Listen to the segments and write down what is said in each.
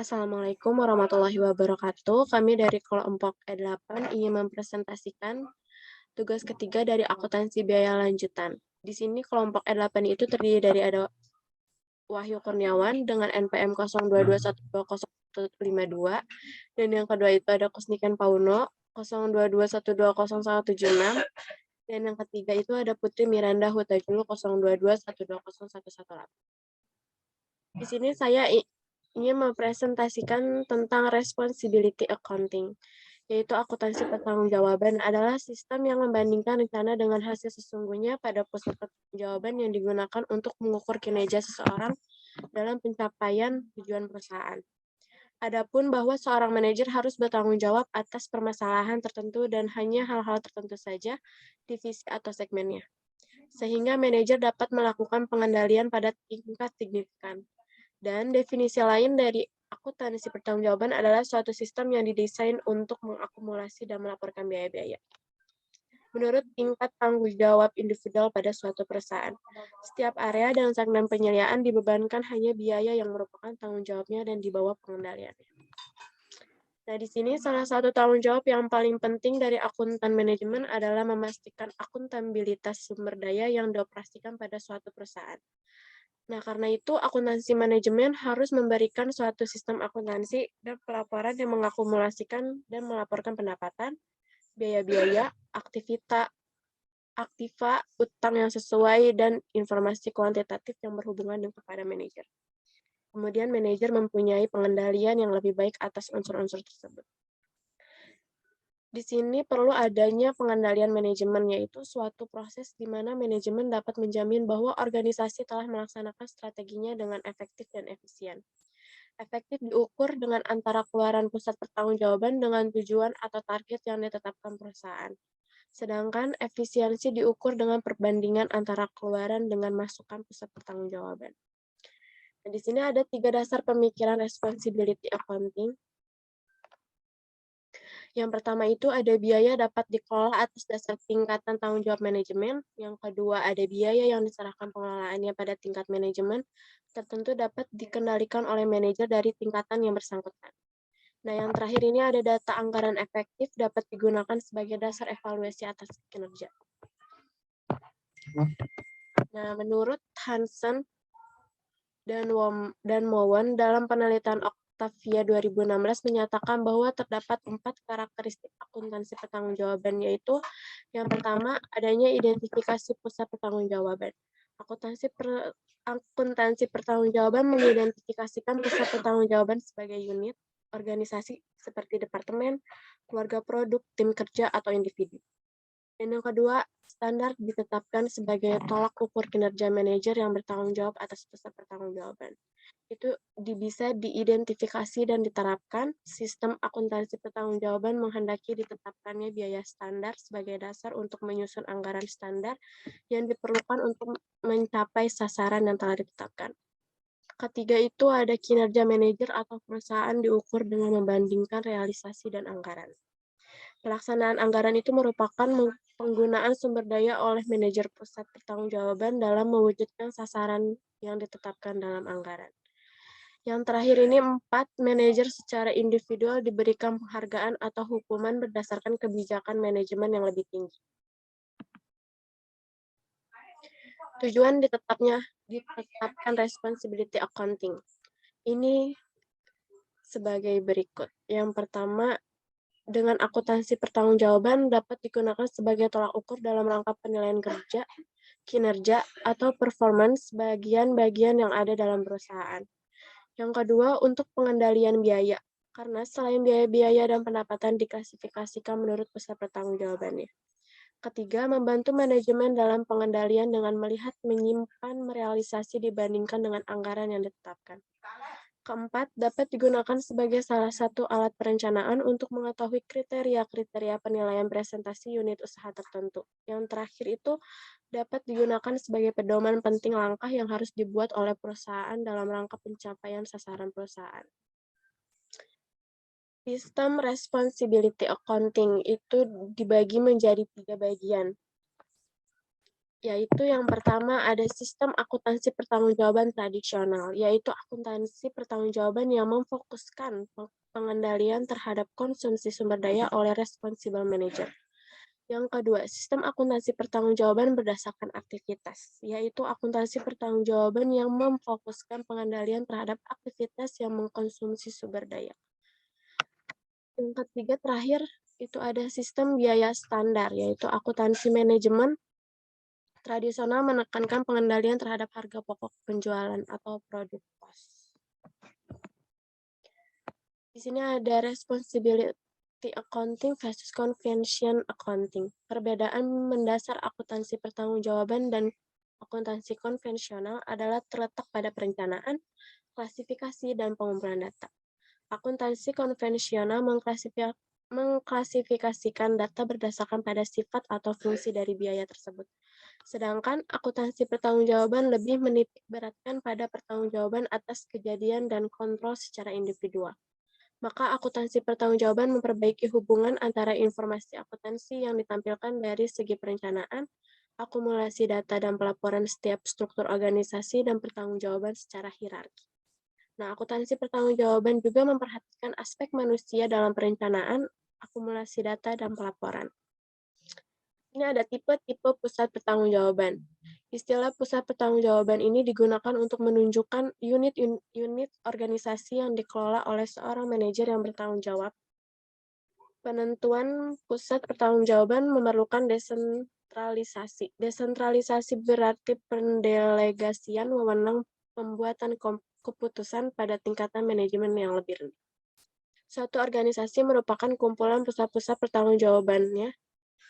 Assalamualaikum warahmatullahi wabarakatuh. Kami dari kelompok E8 ingin mempresentasikan tugas ketiga dari akuntansi biaya lanjutan. Di sini kelompok E8 itu terdiri dari ada Wahyu Kurniawan dengan NPM 0221205152 dan yang kedua itu ada Kusniken Pauno 0221201176 dan yang ketiga itu ada Putri Miranda Hutajulu 0221201118. Di sini saya ingin mempresentasikan tentang responsibility accounting, yaitu akuntansi pertanggungjawaban adalah sistem yang membandingkan rencana dengan hasil sesungguhnya pada pusat pertanggungjawaban yang digunakan untuk mengukur kinerja seseorang dalam pencapaian tujuan perusahaan. Adapun bahwa seorang manajer harus bertanggung jawab atas permasalahan tertentu dan hanya hal-hal tertentu saja divisi atau segmennya, sehingga manajer dapat melakukan pengendalian pada tingkat signifikan. Dan definisi lain dari akuntansi pertanggungjawaban adalah suatu sistem yang didesain untuk mengakumulasi dan melaporkan biaya-biaya menurut tingkat tanggung jawab individual pada suatu perusahaan. Setiap area dan segmen penyediaan dibebankan hanya biaya yang merupakan tanggung jawabnya dan di bawah pengendaliannya. Nah, di sini salah satu tanggung jawab yang paling penting dari akuntan manajemen adalah memastikan akuntabilitas sumber daya yang dioperasikan pada suatu perusahaan. Nah, karena itu akuntansi manajemen harus memberikan suatu sistem akuntansi dan pelaporan yang mengakumulasikan dan melaporkan pendapatan, biaya-biaya, aktiva, utang yang sesuai, dan informasi kuantitatif yang berhubungan dengan kepada manajer. Kemudian manajer mempunyai pengendalian yang lebih baik atas unsur-unsur tersebut. Di sini perlu adanya pengendalian manajemen, yaitu suatu proses di mana manajemen dapat menjamin bahwa organisasi telah melaksanakan strateginya dengan efektif dan efisien. Efektif diukur dengan antara keluaran pusat pertanggungjawaban dengan tujuan atau target yang ditetapkan perusahaan. Sedangkan efisiensi diukur dengan perbandingan antara keluaran dengan masukan pusat pertanggungjawaban. Nah, di sini ada 3 dasar pemikiran responsibility accounting. Yang pertama itu ada biaya dapat dikelola atas dasar tingkatan tanggung jawab manajemen. Yang kedua ada biaya yang diserahkan pengelolaannya pada tingkat manajemen tertentu dapat dikendalikan oleh manajer dari tingkatan yang bersangkutan. Nah, yang terakhir ini ada data anggaran efektif dapat digunakan sebagai dasar evaluasi atas kinerja. Nah, menurut Hansen dan Mowen dalam penelitian Octavia 2016 menyatakan bahwa terdapat 4 karakteristik akuntansi pertanggungjawaban, yaitu yang pertama, adanya identifikasi pusat pertanggungjawaban. Akuntansi pertanggungjawaban mengidentifikasikan pusat pertanggungjawaban sebagai unit, organisasi seperti departemen, keluarga produk, tim kerja, atau individu. Dan yang kedua, standar ditetapkan sebagai tolak ukur kinerja manajer yang bertanggung jawab atas pusat pertanggungjawaban. Itu bisa diidentifikasi dan diterapkan. Sistem akuntansi pertanggungjawaban menghendaki ditetapkannya biaya standar sebagai dasar untuk menyusun anggaran standar yang diperlukan untuk mencapai sasaran yang telah ditetapkan. Ketiga itu ada kinerja manajer atau perusahaan diukur dengan membandingkan realisasi dan anggaran. Pelaksanaan anggaran itu merupakan penggunaan sumber daya oleh manajer pusat pertanggungjawaban dalam mewujudkan sasaran yang ditetapkan dalam anggaran. Yang terakhir ini 4, manajer secara individual diberikan penghargaan atau hukuman berdasarkan kebijakan manajemen yang lebih tinggi. Tujuan ditetapkan responsibility accounting. Ini sebagai berikut. Yang pertama, dengan akuntansi pertanggungjawaban dapat digunakan sebagai tolak ukur dalam rangka penilaian kinerja, atau performance bagian-bagian yang ada dalam perusahaan. Yang kedua, untuk pengendalian biaya, karena selain biaya-biaya dan pendapatan diklasifikasikan menurut pusat pertanggungjawabannya. Ketiga, membantu manajemen dalam pengendalian dengan melihat, menyimpan, merealisasi dibandingkan dengan anggaran yang ditetapkan. Keempat, dapat digunakan sebagai salah satu alat perencanaan untuk mengetahui kriteria-kriteria penilaian presentasi unit usaha tertentu. Yang terakhir itu dapat digunakan sebagai pedoman penting langkah yang harus dibuat oleh perusahaan dalam rangka pencapaian sasaran perusahaan. Sistem responsibility accounting itu dibagi menjadi 3 bagian. yaitu yang pertama ada sistem akuntansi pertanggungjawaban tradisional, yaitu akuntansi pertanggungjawaban yang memfokuskan pengendalian terhadap konsumsi sumber daya oleh responsible manager. Yang kedua, sistem akuntansi pertanggungjawaban berdasarkan aktivitas, yaitu akuntansi pertanggungjawaban yang memfokuskan pengendalian terhadap aktivitas yang mengkonsumsi sumber daya. Yang ketiga terakhir itu ada sistem biaya standar, yaitu akuntansi manajemen tradisional menekankan pengendalian terhadap harga pokok penjualan atau produk kos. Di sini ada responsibility accounting versus convention accounting. Perbedaan mendasar akuntansi pertanggungjawaban dan akuntansi konvensional adalah terletak pada perencanaan, klasifikasi, dan pengumpulan data. Akuntansi konvensional mengklasifikasikan data berdasarkan pada sifat atau fungsi dari biaya tersebut. Sedangkan akuntansi pertanggungjawaban lebih menitik beratkan pada pertanggungjawaban atas kejadian dan kontrol secara individual. Maka akuntansi pertanggungjawaban memperbaiki hubungan antara informasi akuntansi yang ditampilkan dari segi perencanaan, akumulasi data dan pelaporan setiap struktur organisasi, dan pertanggungjawaban secara hierarki. Nah, akuntansi pertanggungjawaban juga memperhatikan aspek manusia dalam perencanaan, akumulasi data, dan pelaporan. Ini ada tipe-tipe pusat pertanggungjawaban. Istilah pusat pertanggungjawaban ini digunakan untuk menunjukkan unit organisasi yang dikelola oleh seorang manajer yang bertanggung jawab. Penentuan pusat pertanggungjawaban memerlukan desentralisasi. Desentralisasi berarti pendelegasian wewenang pembuatan keputusan pada tingkatan manajemen yang lebih rendah. Suatu organisasi merupakan kumpulan pusat-pusat pertanggungjawabannya.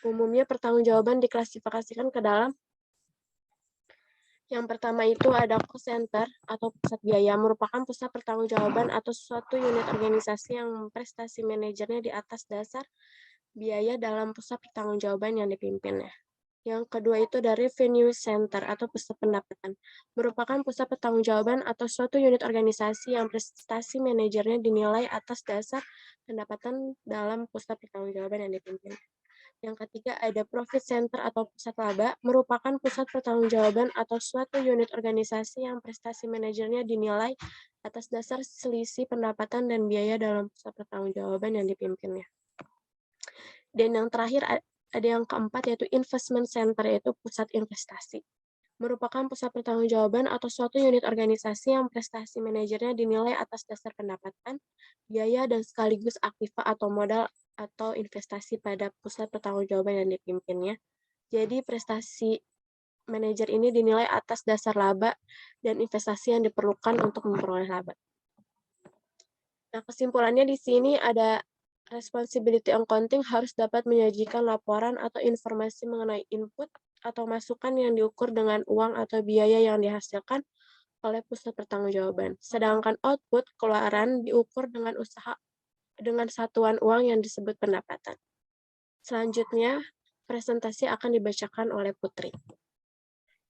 Umumnya pertanggungjawaban diklasifikasikan ke dalam yang pertama itu ada cost center atau pusat biaya, merupakan pusat pertanggungjawaban atau suatu unit organisasi yang prestasi manajernya di atas dasar biaya dalam pusat pertanggungjawaban yang dipimpinnya. Yang kedua itu dari revenue center atau pusat pendapatan, merupakan pusat pertanggungjawaban atau suatu unit organisasi yang prestasi manajernya dinilai atas dasar pendapatan dalam pusat pertanggungjawaban yang dipimpin. Yang ketiga ada profit center atau pusat laba, merupakan pusat pertanggungjawaban atau suatu unit organisasi yang prestasi manajernya dinilai atas dasar selisih pendapatan dan biaya dalam pusat pertanggungjawaban yang dipimpinnya. Dan yang terakhir ada yang keempat yaitu investment center, yaitu pusat investasi. Merupakan pusat pertanggungjawaban atau suatu unit organisasi yang prestasi manajernya dinilai atas dasar pendapatan, biaya, dan sekaligus aktiva atau modal atau investasi pada pusat pertanggungjawaban yang dipimpinnya. Jadi prestasi manajer ini dinilai atas dasar laba dan investasi yang diperlukan untuk memperoleh laba. Nah, kesimpulannya di sini ada responsibility accounting harus dapat menyajikan laporan atau informasi mengenai input atau masukan yang diukur dengan uang atau biaya yang dihasilkan oleh pusat pertanggungjawaban. Sedangkan output, keluaran, diukur dengan usaha dengan satuan uang yang disebut pendapatan. Selanjutnya, presentasi akan dibacakan oleh Putri.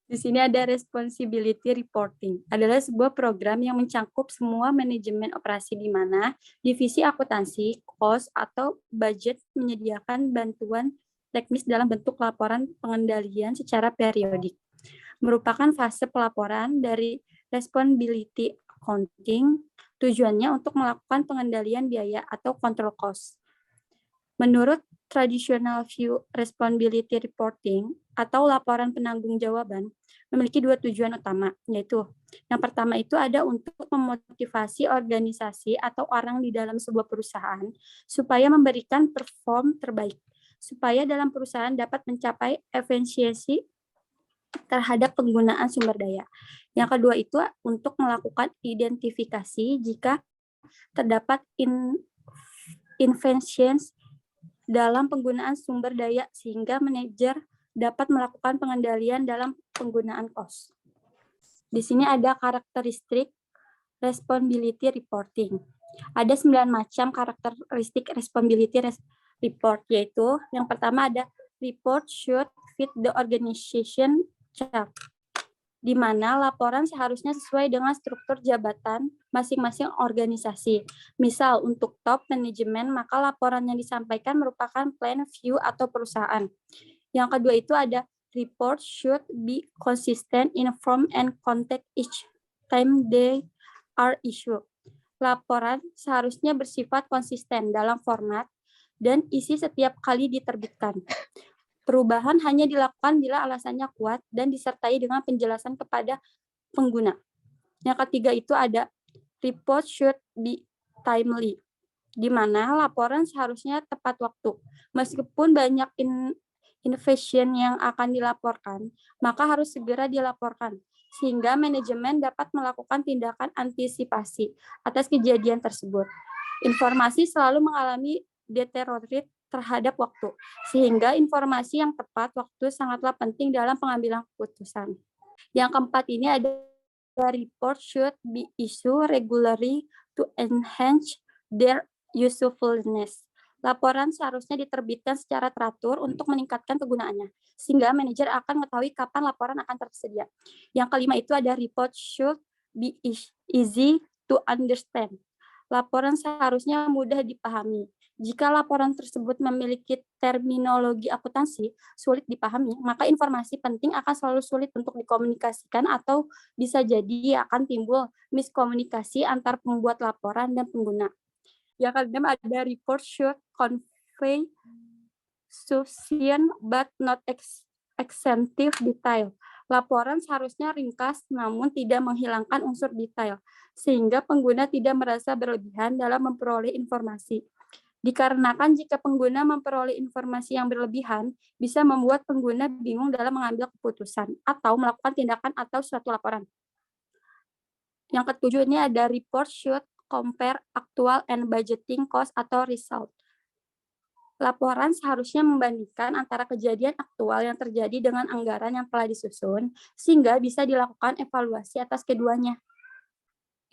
Di sini ada responsibility reporting. Adalah sebuah program yang mencangkup semua manajemen operasi di mana divisi akuntansi, cost, atau budget menyediakan bantuan teknis dalam bentuk laporan pengendalian secara periodik. Merupakan fase pelaporan dari responsibility accounting, tujuannya untuk melakukan pengendalian biaya atau control cost. Menurut traditional view responsibility reporting atau laporan penanggung-jawaban memiliki dua tujuan utama, yaitu yang pertama itu ada untuk memotivasi organisasi atau orang di dalam sebuah perusahaan supaya memberikan perform terbaik, supaya dalam perusahaan dapat mencapai efisiensi terhadap penggunaan sumber daya. Yang kedua itu untuk melakukan identifikasi jika terdapat inefficiency dalam penggunaan sumber daya sehingga manajer dapat melakukan pengendalian dalam penggunaan cost. Di sini ada karakteristik responsibility reporting. Ada 9 macam karakteristik responsibility report, yaitu yang pertama ada report should fit the organization chart, di mana laporan seharusnya sesuai dengan struktur jabatan masing-masing organisasi. Misal, untuk top manajemen, maka laporan yang disampaikan merupakan plan view atau perusahaan. Yang kedua itu ada reports should be consistent, informed, and contact each time they are issued. Laporan seharusnya bersifat konsisten dalam format dan isi setiap kali diterbitkan. Perubahan hanya dilakukan bila alasannya kuat dan disertai dengan penjelasan kepada pengguna. Yang ketiga itu ada report should be timely, di mana laporan seharusnya tepat waktu. Meskipun banyak innovation yang akan dilaporkan, maka harus segera dilaporkan, sehingga manajemen dapat melakukan tindakan antisipasi atas kejadian tersebut. Informasi selalu mengalami deteriorate terhadap waktu, sehingga informasi yang tepat waktu sangatlah penting dalam pengambilan keputusan. Yang keempat ini ada report should be issued regularly to enhance their usefulness. Laporan seharusnya diterbitkan secara teratur untuk meningkatkan kegunaannya, sehingga manajer akan mengetahui kapan laporan akan tersedia. Yang kelima itu ada report should be easy to understand. Laporan seharusnya mudah dipahami. Jika laporan tersebut memiliki terminologi akuntansi sulit dipahami, maka informasi penting akan selalu sulit untuk dikomunikasikan atau bisa jadi akan timbul miskomunikasi antar pembuat laporan dan pengguna. Yang keenam ada report should convey sufficient but not extensive detail. Laporan seharusnya ringkas namun tidak menghilangkan unsur detail, sehingga pengguna tidak merasa berlebihan dalam memperoleh informasi. Dikarenakan jika pengguna memperoleh informasi yang berlebihan, bisa membuat pengguna bingung dalam mengambil keputusan atau melakukan tindakan atau suatu laporan. Yang ketujuh ini ada report should compare actual and budgeting cost atau result. Laporan seharusnya membandingkan antara kejadian aktual yang terjadi dengan anggaran yang telah disusun, sehingga bisa dilakukan evaluasi atas keduanya.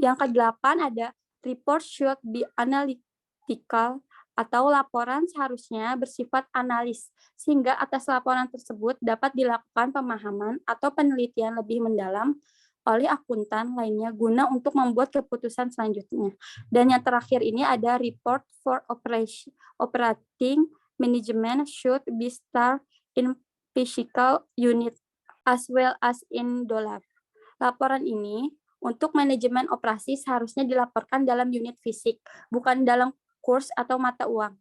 Yang kedelapan ada report should be analytical, atau laporan seharusnya bersifat analis, sehingga atas laporan tersebut dapat dilakukan pemahaman atau penelitian lebih mendalam oleh akuntan lainnya guna untuk membuat keputusan selanjutnya. Dan yang terakhir ini ada report for operating management should be stored in physical unit as well as in dollar. Laporan ini untuk manajemen operasi seharusnya dilaporkan dalam unit fisik, bukan dalam kurs atau mata uang,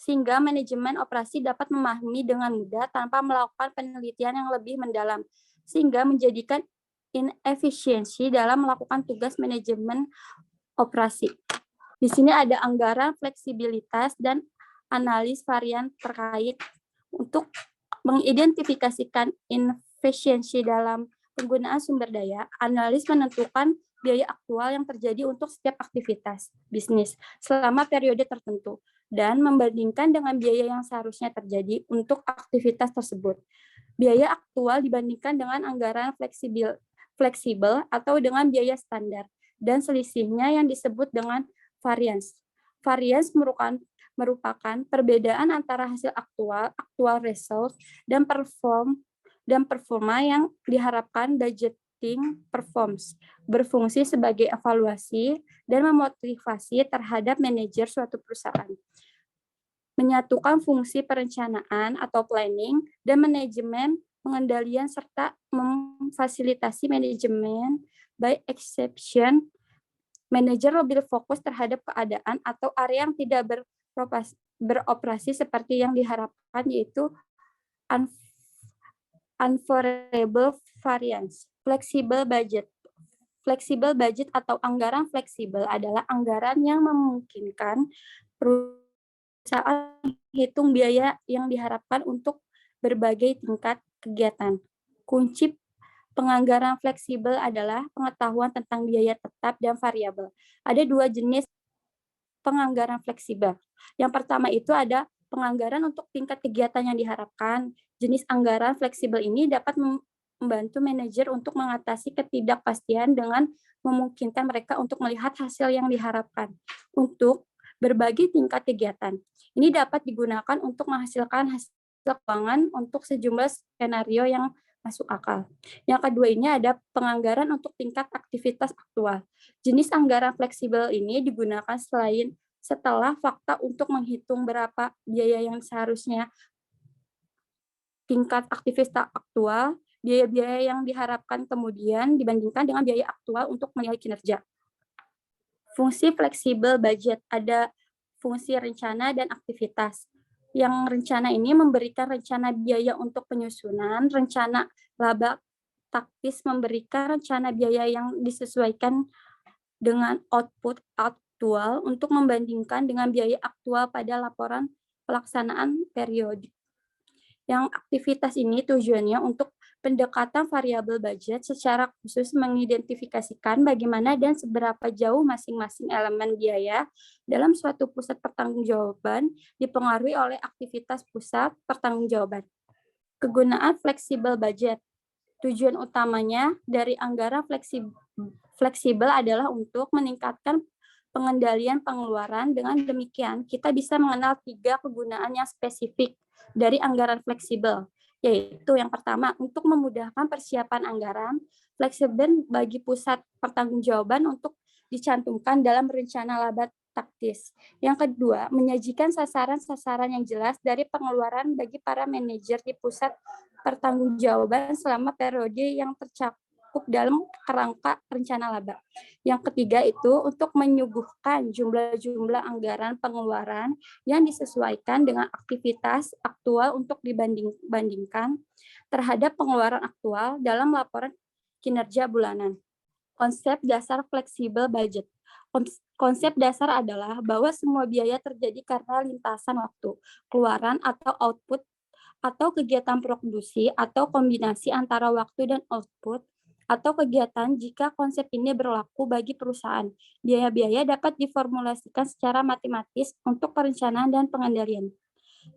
sehingga manajemen operasi dapat memahami dengan mudah tanpa melakukan penelitian yang lebih mendalam, sehingga menjadikan inefisiensi dalam melakukan tugas manajemen operasi. Di sini ada anggaran, fleksibilitas, dan analis varian terkait untuk mengidentifikasikan inefisiensi dalam penggunaan sumber daya. Analis menentukan biaya aktual yang terjadi untuk setiap aktivitas bisnis selama periode tertentu dan membandingkan dengan biaya yang seharusnya terjadi untuk aktivitas tersebut. Biaya aktual dibandingkan dengan anggaran fleksibel atau dengan biaya standar, dan selisihnya yang disebut dengan variance. Variance merupakan perbedaan antara hasil actual result, dan performa yang diharapkan budgeting performs, berfungsi sebagai evaluasi dan memotivasi terhadap manajer suatu perusahaan. Menyatukan fungsi perencanaan atau planning dan manajemen pengendalian serta memfasilitasi manajemen by exception. Manajer lebih fokus terhadap keadaan atau area yang tidak beroperasi seperti yang diharapkan, yaitu unfavorable variance. Flexible budget. Flexible budget atau anggaran fleksibel adalah anggaran yang memungkinkan perusahaan menghitung biaya yang diharapkan untuk berbagai tingkat kegiatan. Kunci penganggaran fleksibel adalah pengetahuan tentang biaya tetap dan variabel. Ada dua jenis penganggaran fleksibel. Yang pertama itu ada penganggaran untuk tingkat kegiatan yang diharapkan. Jenis anggaran fleksibel ini dapat membantu manajer untuk mengatasi ketidakpastian dengan memungkinkan mereka untuk melihat hasil yang diharapkan untuk berbagai tingkat kegiatan. Ini dapat digunakan untuk menghasilkan hasil keuangan untuk sejumlah skenario yang masuk akal. Yang kedua ini ada penganggaran untuk tingkat aktivitas aktual. Jenis anggaran fleksibel ini digunakan setelah fakta untuk menghitung berapa biaya yang seharusnya tingkat aktivitas aktual, biaya-biaya yang diharapkan kemudian dibandingkan dengan biaya aktual untuk menilai kinerja. Fungsi fleksibel budget, ada fungsi rencana dan aktivitas. Yang rencana ini memberikan rencana biaya untuk penyusunan, rencana laba taktis memberikan rencana biaya yang disesuaikan dengan output aktual untuk membandingkan dengan biaya aktual pada laporan pelaksanaan periodik. Yang aktivitas ini tujuannya untuk pendekatan variabel budget secara khusus mengidentifikasikan bagaimana dan seberapa jauh masing-masing elemen biaya dalam suatu pusat pertanggungjawaban dipengaruhi oleh aktivitas pusat pertanggungjawaban. Kegunaan fleksibel budget. Tujuan utamanya dari anggaran fleksibel adalah untuk meningkatkan pengendalian pengeluaran. Dengan demikian, kita bisa mengenal 3 kegunaan yang spesifik dari anggaran fleksibel, yaitu yang pertama, untuk memudahkan persiapan anggaran, fleksibel bagi pusat pertanggungjawaban untuk dicantumkan dalam rencana laba taktis. Yang kedua, menyajikan sasaran-sasaran yang jelas dari pengeluaran bagi para manajer di pusat pertanggungjawaban selama periode yang tercakup dalam kerangka rencana laba. Yang ketiga itu untuk menyuguhkan jumlah-jumlah anggaran pengeluaran yang disesuaikan dengan aktivitas aktual untuk dibandingkan terhadap pengeluaran aktual dalam laporan kinerja bulanan. Konsep dasar fleksibel budget. Konsep dasar adalah bahwa semua biaya terjadi karena lintasan waktu, keluaran atau output atau kegiatan produksi atau kombinasi antara waktu dan output atau kegiatan. Jika konsep ini berlaku bagi perusahaan, biaya-biaya dapat diformulasikan secara matematis untuk perencanaan dan pengendalian.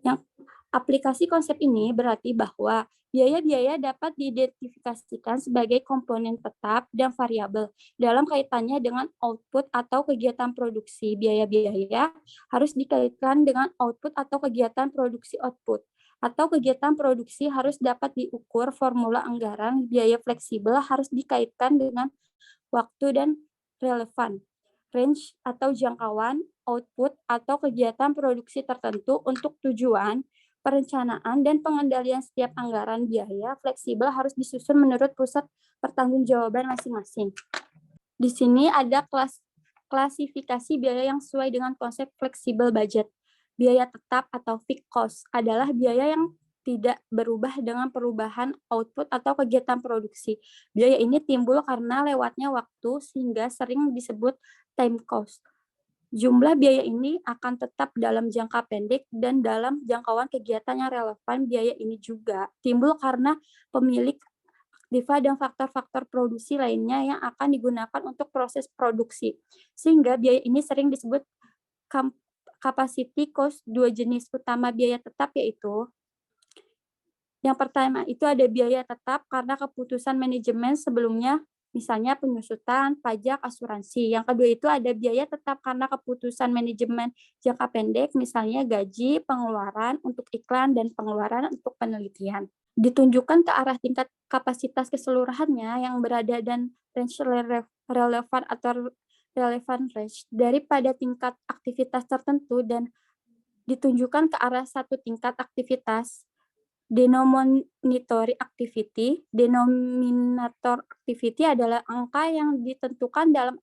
Yang aplikasi konsep ini berarti bahwa biaya-biaya dapat diidentifikasikan sebagai komponen tetap dan variabel dalam kaitannya dengan output atau kegiatan produksi. Biaya-biaya harus dikaitkan dengan output atau kegiatan produksi output atau kegiatan produksi harus dapat diukur. Formula anggaran biaya fleksibel harus dikaitkan dengan waktu dan relevan, range atau jangkauan, output atau kegiatan produksi tertentu. Untuk tujuan perencanaan dan pengendalian setiap anggaran biaya fleksibel harus disusun menurut pusat pertanggungjawaban masing-masing. Di sini ada klasifikasi biaya yang sesuai dengan konsep fleksibel budget. Biaya tetap atau fixed cost adalah biaya yang tidak berubah dengan perubahan output atau kegiatan produksi. Biaya ini timbul karena lewatnya waktu sehingga sering disebut time cost. Jumlah biaya ini akan tetap dalam jangka pendek dan dalam jangkauan kegiatan yang relevan. Biaya ini juga timbul karena pemilik aktiva dan faktor-faktor produksi lainnya yang akan digunakan untuk proses produksi. Sehingga biaya ini sering disebut capacity cost. 2 jenis utama biaya tetap yaitu yang pertama itu ada biaya tetap karena keputusan manajemen sebelumnya, misalnya penyusutan, pajak, asuransi. Yang kedua itu ada biaya tetap karena keputusan manajemen jangka pendek, misalnya gaji, pengeluaran untuk iklan, dan pengeluaran untuk penelitian. Ditunjukkan ke arah tingkat kapasitas keseluruhannya yang berada dan range relevan atau relevant range daripada tingkat aktivitas tertentu dan ditunjukkan ke arah satu tingkat aktivitas. Denominator activity adalah angka yang ditentukan dalam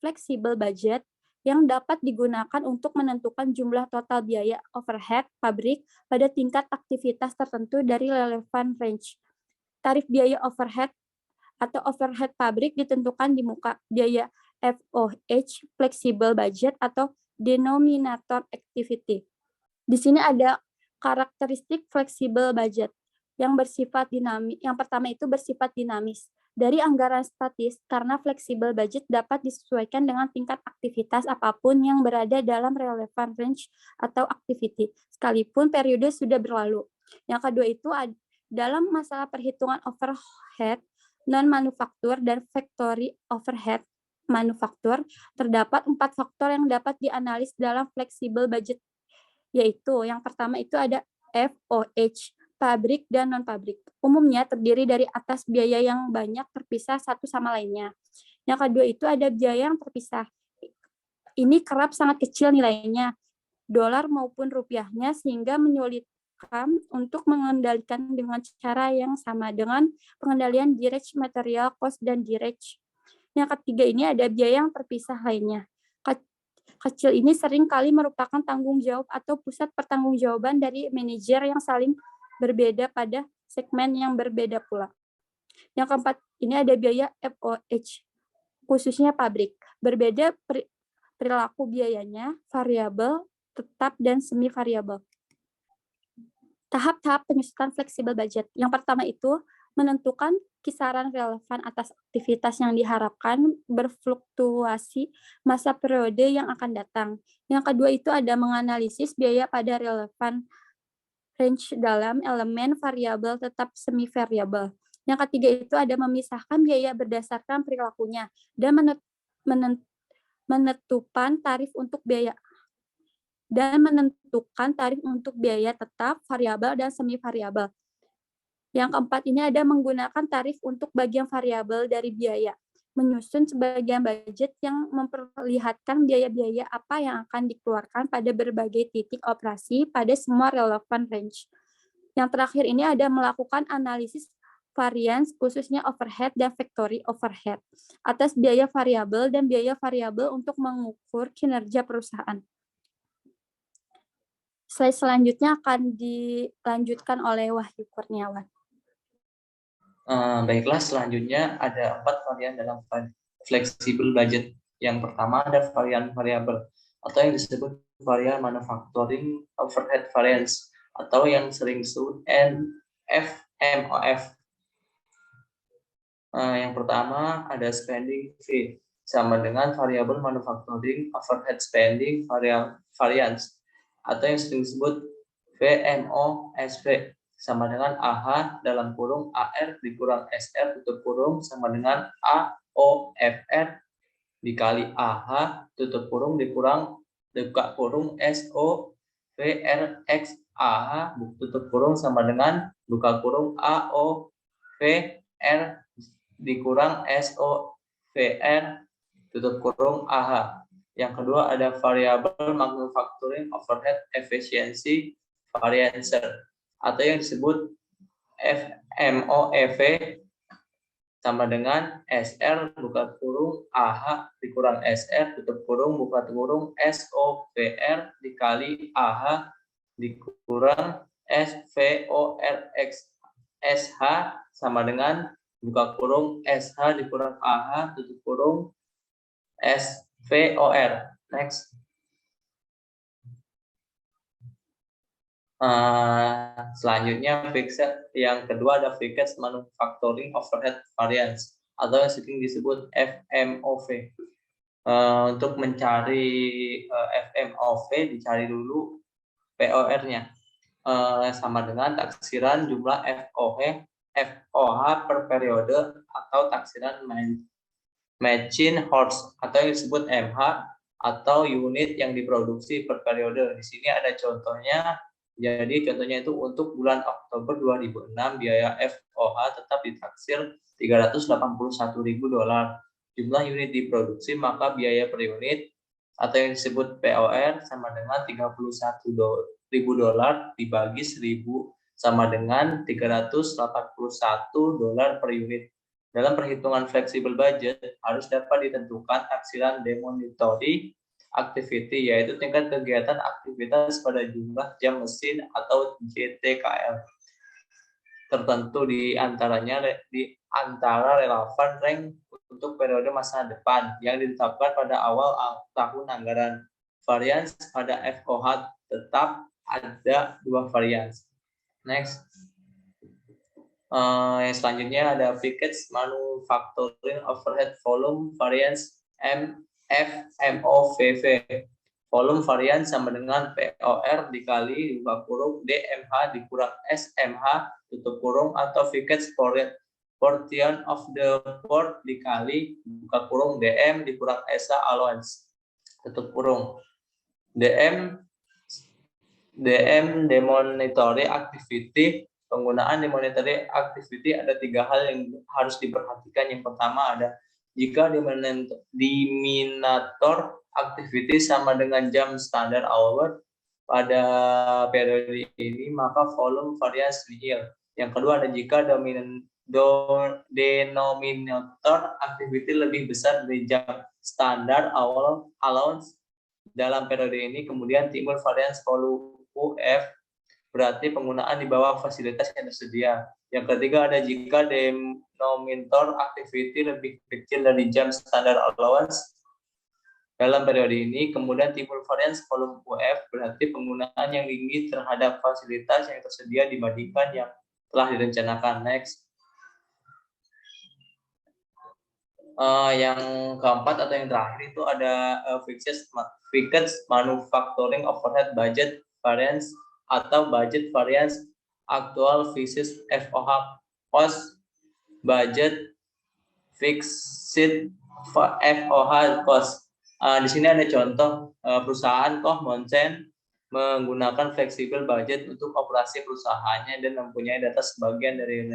flexible budget yang dapat digunakan untuk menentukan jumlah total biaya overhead pabrik pada tingkat aktivitas tertentu dari relevant range. Tarif biaya overhead atau overhead pabrik ditentukan di muka biaya FOH, flexible budget atau denominator activity. Di sini ada karakteristik fleksibel budget yang bersifat dinamis. Yang pertama itu bersifat dinamis. Dari anggaran statis, karena fleksibel budget dapat disesuaikan dengan tingkat aktivitas apapun yang berada dalam relevant range atau activity, sekalipun periode sudah berlalu. Yang kedua itu dalam masalah perhitungan overhead non-manufaktur dan factory overhead manufaktur, terdapat 4 faktor yang dapat dianalisis dalam fleksibel budget, yaitu yang pertama itu ada FOH, pabrik dan non-pabrik. Umumnya terdiri dari atas biaya yang banyak terpisah satu sama lainnya. Yang kedua itu ada biaya yang terpisah. Ini kerap sangat kecil nilainya, dolar maupun rupiahnya, sehingga untuk mengendalikan dengan cara yang sama dengan pengendalian direct material cost dan direct. Yang ketiga ini ada biaya yang terpisah lainnya. Kecil ini sering kali merupakan tanggung jawab atau pusat pertanggungjawaban dari manajer yang saling berbeda pada segmen yang berbeda pula. Yang keempat ini ada biaya FOH, khususnya pabrik. Berbeda perilaku biayanya, variabel, tetap, dan semi variabel. Tahap-tahap penyusunan fleksibel budget. Yang pertama itu menentukan kisaran relevan atas aktivitas yang diharapkan berfluktuasi masa periode yang akan datang. Yang kedua itu ada menganalisis biaya pada relevan range dalam elemen variabel tetap semi variabel. Yang ketiga itu ada memisahkan biaya berdasarkan perilakunya dan menentukan tarif untuk biaya tetap, variabel, dan semi variabel. Yang keempat ini ada menggunakan tarif untuk bagian variabel dari biaya, menyusun sebagian budget yang memperlihatkan biaya-biaya apa yang akan dikeluarkan pada berbagai titik operasi pada semua relevan range. Yang terakhir ini ada melakukan analisis variance khususnya overhead dan factory overhead atas biaya variabel dan biaya variabel untuk mengukur kinerja perusahaan. Slide selanjutnya akan dilanjutkan oleh Wahyu Kurniawan. Baiklah, selanjutnya ada 4 varian dalam flexible budget. Yang pertama ada varian variabel atau yang disebut varian manufacturing overhead variance atau yang sering disebut FMOF. Yang pertama ada spending fee sama dengan variable manufacturing overhead spending variance atau yang sering disebut VMOSV sama dengan AH dalam kurung AR dikurang SR tutup kurung sama dengan AOFR dikali AH tutup kurung dikurang buka kurung SO VRX AH tutup kurung sama dengan buka kurung AOVR dikurang SOVR tutup kurung AH. Yang kedua ada variable manufacturing overhead efficiency variance atau yang disebut FMOEV sama dengan SR buka kurung AH dikurang SR tutup kurung buka kurung SOVR dikali AH dikurang SVORX SH sama dengan buka kurung SH dikurang AH tutup kurung SVOR. Next. Selanjutnya fixed yang kedua ada fixed manufacturing overhead variance atau yang sering disebut FMOV. Untuk mencari FMOV dicari dulu POR-nya sama dengan taksiran jumlah FOH per periode atau taksiran machine horse atau yang disebut MH atau unit yang diproduksi per periode. Di sini ada contohnya. Jadi contohnya itu untuk bulan Oktober 2006 biaya FOH tetap ditaksir $381.000. Jumlah unit diproduksi maka biaya per unit atau yang disebut POR sama dengan $31.000 dibagi 1.000 sama dengan $381 per unit. Dalam perhitungan flexible budget harus dapat ditentukan taksiran demonetary activity, yaitu tingkat kegiatan aktivitas pada jumlah jam mesin atau JTKL tertentu di antara relevan rank untuk periode masa depan yang ditetapkan pada awal tahun anggaran. Varians pada FOH tetap ada 2 varians. Next. Yang selanjutnya ada fixed manufacturing overhead volume variance FMOVV. Volume variance sama dengan POR dikali buka kurung DMH dikurang SMH tutup kurung atau fixed portion of the port dikali buka kurung DM dikurang ESA allowance tutup kurung. DM demonetary activity. Penggunaan demonetary activity ada 3 hal yang harus diperhatikan. Yang pertama ada jika denominator activity sama dengan jam standar hour pada periode ini, maka volume variance nihil. Yang kedua ada jika denominator activity lebih besar dari jam standar allowance dalam periode ini, kemudian timbul variance volume UF, berarti penggunaan di bawah fasilitas yang tersedia. Yang ketiga ada jika denominator activity lebih kecil dari jam standar allowance dalam periode ini, kemudian timbul variance volume UF, berarti penggunaan yang tinggi terhadap fasilitas yang tersedia dibandingkan yang telah direncanakan. Next. Yang keempat atau yang terakhir itu ada fixed manufacturing overhead budget variance atau budget variance actual versus FOH cost budget fixed FOH cost. Di sini ada contoh perusahaan Monsen menggunakan flexible budget untuk operasi perusahaannya dan mempunyai data sebagian dari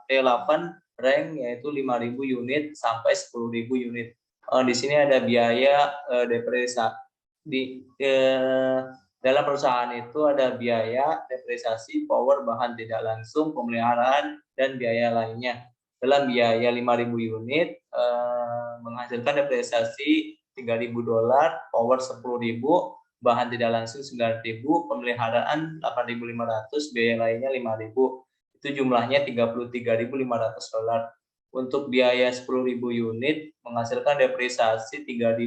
relevan rank yaitu 5.000 unit sampai 10.000 unit. Di sini ada biaya depresiasi dalam perusahaan itu ada biaya depresiasi, power, bahan tidak langsung, pemeliharaan dan biaya lainnya. Dalam biaya 5.000 unit menghasilkan depresiasi $3.000, power 10.000, bahan tidak langsung 9.000, pemeliharaan 8.500, biaya lainnya 5.000. Itu jumlahnya $33.500. Untuk biaya 10.000 unit menghasilkan depresiasi $3.000,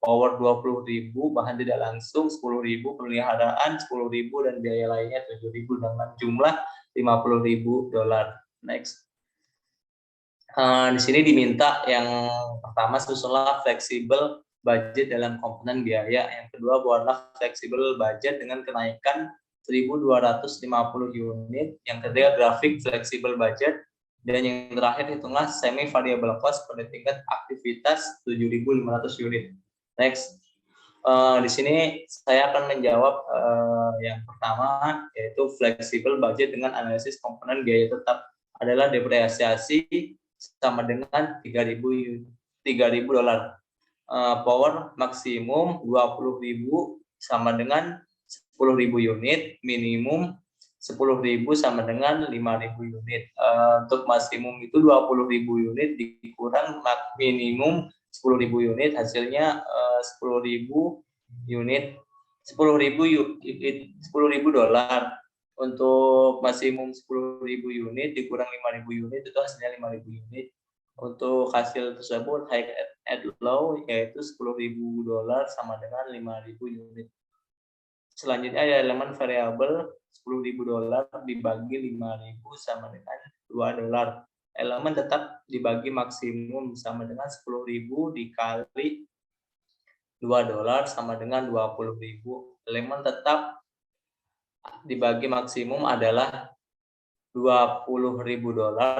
power 20.000, bahan tidak langsung 10.000, pemeliharaan 10.000 dan biaya lainnya 7.000 dengan jumlah $50.000. Next. Di sini diminta yang pertama susunlah fleksibel budget dalam komponen biaya. Yang kedua buatlah fleksibel budget dengan kenaikan 1.250 unit. Yang ketiga grafik fleksibel budget. Dan yang terakhir hitunglah semi variable cost pada tingkat aktivitas 7.500 unit. Next. Di sini saya akan menjawab yang pertama yaitu fleksibel budget dengan analisis komponen biaya tetap adalah depresiasi sama dengan $3.000. Power maksimum 20.000 sama dengan 10.000 unit, minimum 10.000 sama dengan 5.000 unit. Untuk maksimum itu 20.000 unit dikurang minimum 10.000 unit, hasilnya 10.000 unit, $10.000. Untuk maksimum 10.000 unit dikurang 5.000 unit itu hasilnya 5.000 unit. Untuk hasil tersebut high at low yaitu $10.000 sama dengan 5.000 unit. Selanjutnya ada elemen variabel $10.000 dibagi 5.000 sama dengan $2. Elemen tetap dibagi maksimum sama dengan 10.000 dikali $2 sama dengan 20.000. Elemen tetap dibagi maksimum adalah $20.000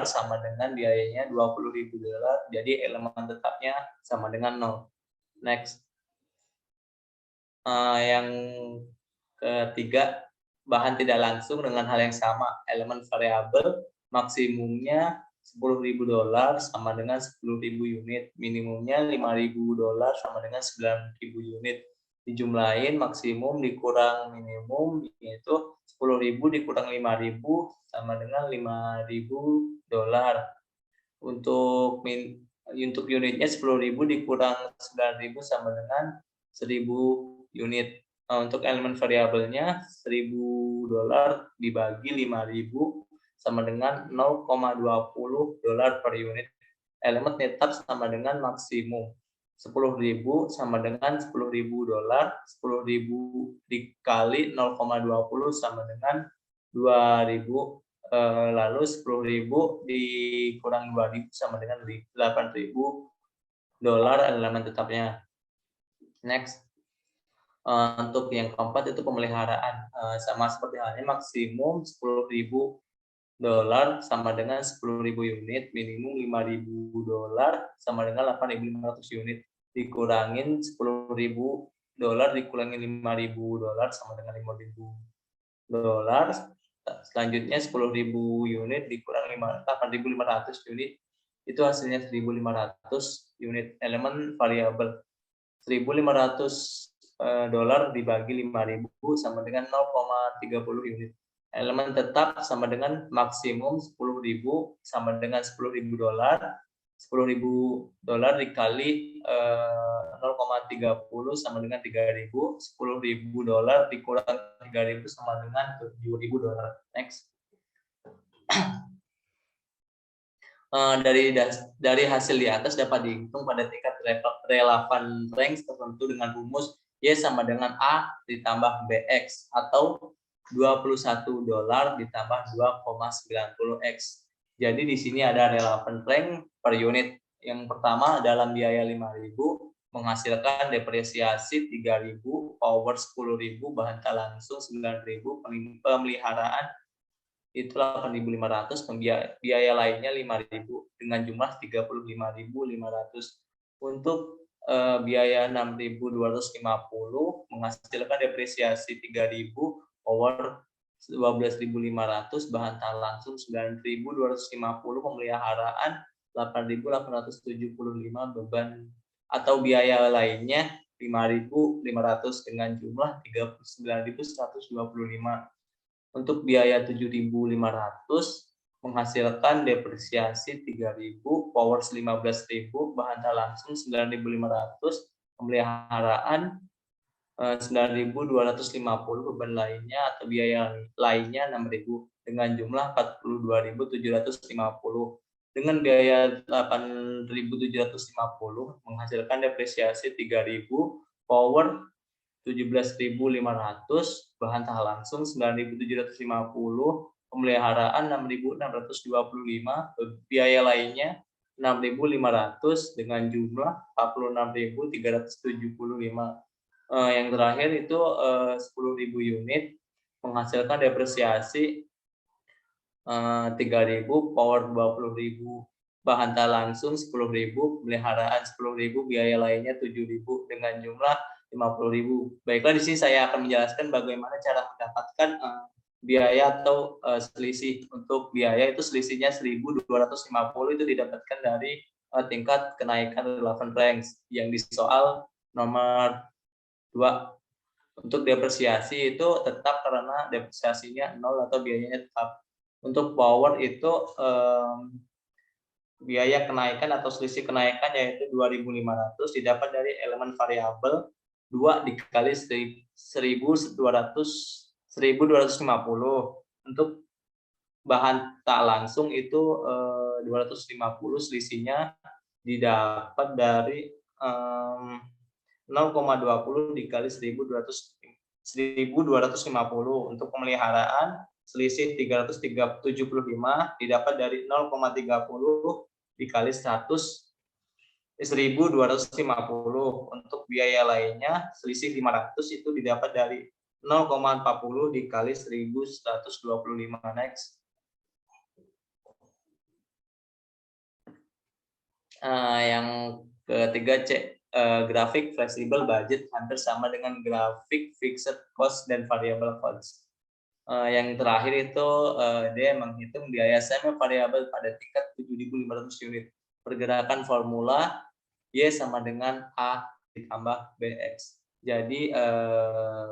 sama dengan biayanya $20.000. Jadi elemen tetapnya sama dengan 0. Next. Yang ketiga, bahan tidak langsung dengan hal yang sama. Elemen variabel maksimumnya $10.000 sama dengan 10.000 unit. Minimumnya $5.000 sama dengan 9.000 unit. Dijumlahin maksimum dikurang minimum yaitu 10.000 dikurang 5.000 sama dengan $5.000. Untuk unitnya 10.000 dikurang 9.000 sama dengan 1.000 unit. Untuk elemen variabelnya $1.000 dibagi 5.000 sama dengan $0,20 per unit. Elemen tetap sama dengan maksimum. 10.000 sama dengan $10.000, 10.000 dikali 0,20 sama dengan 2.000, lalu 10.000 dikurang 2.000 sama dengan $8.000 elemen tetapnya. Next. Untuk yang keempat itu pemeliharaan, sama seperti halnya maksimum $10.000 sama dengan 10.000 unit, minimum $5.000 sama dengan 8.500 unit. Dikurangin $10.000 dikurangin $5.000 sama dengan $5.000. Selanjutnya 10.000 unit dikurang 8.500 unit itu hasilnya 1.500 unit. Elemen variabel 1.500 dolar dibagi 5.000 sama dengan 0,30 unit. Elemen tetap sama dengan maksimum 10.000 sama dengan 10.000 dolar. 10.000 dolar dikali 0,30 sama dengan 3.000. 10.000 dolar dikurang 3.000 sama dengan 7.000 dolar. Next. Dari hasil di atas dapat dihitung pada tingkat relevan range tertentu dengan rumus Y sama dengan A ditambah BX atau 21 dolar ditambah 2,90 X. Jadi di sini ada relevan range per unit. Yang pertama dalam biaya 5.000 menghasilkan depresiasi 3.000, power 10.000, bahan tak langsung 9.000, pemeliharaan itu 8.500, biaya lainnya 5.000 dengan jumlah 35.500. Untuk biaya 6.250 menghasilkan depresiasi 3.000, power 12.500, bahan tak langsung 9.250, pemeliharaan 8.875, beban atau biaya lainnya 5.500 dengan jumlah 39.125. Untuk biaya 7.500 menghasilkan depresiasi 3.000, power 15.000, bahan tak langsung 9.500, pemeliharaan 9.250, beban lainnya atau biaya lainnya 6.000 dengan jumlah 42.750. Dengan biaya 8.750 menghasilkan depresiasi 3.000, power 17.500, bahan tak langsung 9.750, pemeliharaan 6.625, biaya lainnya 6.500 dengan jumlah 46.375. Yang terakhir itu 10.000 unit menghasilkan depresiasi 3.000, power 20.000, bahan tak langsung 10.000, pemeliharaan 10.000, biaya lainnya 7.000 dengan jumlah 50.000. Baiklah, di sini saya akan menjelaskan bagaimana cara mendapatkan biaya atau selisih. Untuk biaya itu selisihnya 1.250 itu didapatkan dari tingkat kenaikan relevant range yang di soal nomor 2. Untuk depresiasi itu tetap karena depresiasinya 0 atau biayanya tetap. Untuk power itu biaya kenaikan atau selisih kenaikan yaitu 2.500 didapat dari elemen variabel 2 dikali 1.250. Untuk bahan tak langsung itu 250, selisihnya didapat dari 0,20 dikali 1.250. Untuk pemeliharaan selisih 375 didapat dari 0,30 dikali 1.250. Untuk biaya lainnya selisih 500 itu didapat dari 0,40 dikali 1.125. Next. Yang ketiga C, grafik flexible budget hampir sama dengan grafik fixed cost dan variable cost. Yang terakhir itu dia menghitung biaya semi variabel pada tingkat 7.500 unit. Pergerakan formula Y sama dengan A ditambah BX. Jadi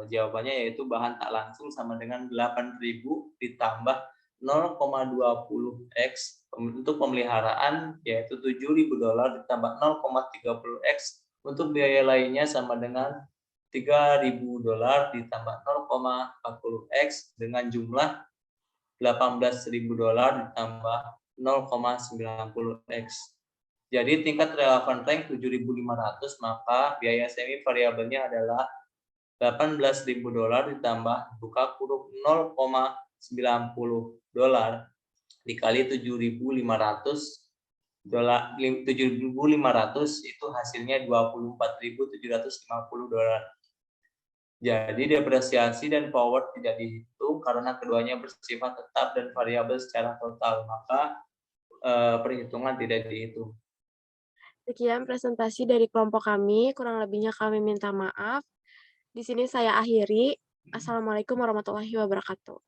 jawabannya yaitu bahan tak langsung sama dengan 8.000 ditambah 0,20X. Untuk pemeliharaan yaitu 7.000 dolar ditambah 0,30X. Untuk biaya lainnya sama dengan 3.000 dolar ditambah 0,40X dengan jumlah 18.000 dolar ditambah 0,90X. Jadi tingkat relevan rank 7.500, maka biaya semi variabelnya adalah 18.000 dolar ditambah buka kurung 0,90 dolar dikali 7.500 dolar. 7.500 itu hasilnya 24.750 dolar. Jadi depresiasi dan power tidak dihitung karena keduanya bersifat tetap dan variabel secara total, maka perhitungan tidak dihitung. Sekian presentasi dari kelompok kami, kurang lebihnya kami minta maaf. Di sini saya akhiri. Assalamualaikum warahmatullahi wabarakatuh.